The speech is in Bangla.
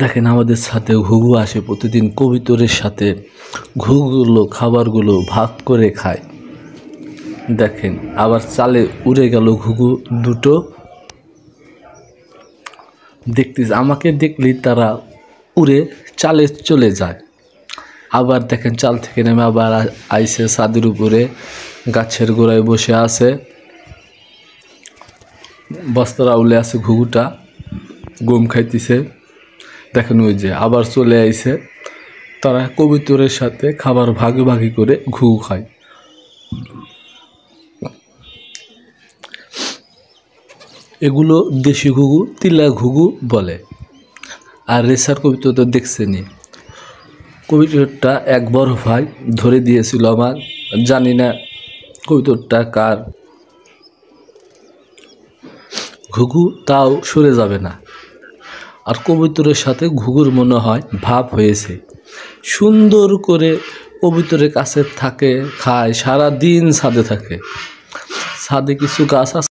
দেখেন আমাদের সাথে ঘুঘু আসে প্রতিদিন, কবুতরের সাথে ঘুঘুগুলো খাবারগুলো ভাগ করে খায়। দেখেন আবার চালে উড়ে গেল ঘুঘু দুটো। দেখতেছে আমাকে দেখলেই তারা উড়ে চালে চলে যায়। আবার দেখেন চাল থেকে নেমে আবার আইসে ছাদের উপরে, গাছের গোড়ায় বসে আছে, বস্তার আউলে আছে ঘুঘুটা, গম খাইতেছে। দেখেন ওই যে আবার চলে আইছে। তারা কবুতরের সাথে খাবার ভাগাভাগি করে ঘুঘু খায়। এগুলো দেশি ঘুঘু, তিলা ঘুঘু বলে। আর রেসার কবুতর তো দেখছেনই, কবুতরটা এক বড় ভাই ধরে দিয়েছিল আমার, জানি না কবুতরটা কার। ঘুঘু তাও সরে যাবে না। আর কবুতরের সাথে ঘুঘুর মনে হয় ভাব হয়েছে, সুন্দর করে কবুতরের কাছে থাকে, খায়, সারা দিন ছাদে থাকে। ছাদে কিছু গাছ আছে।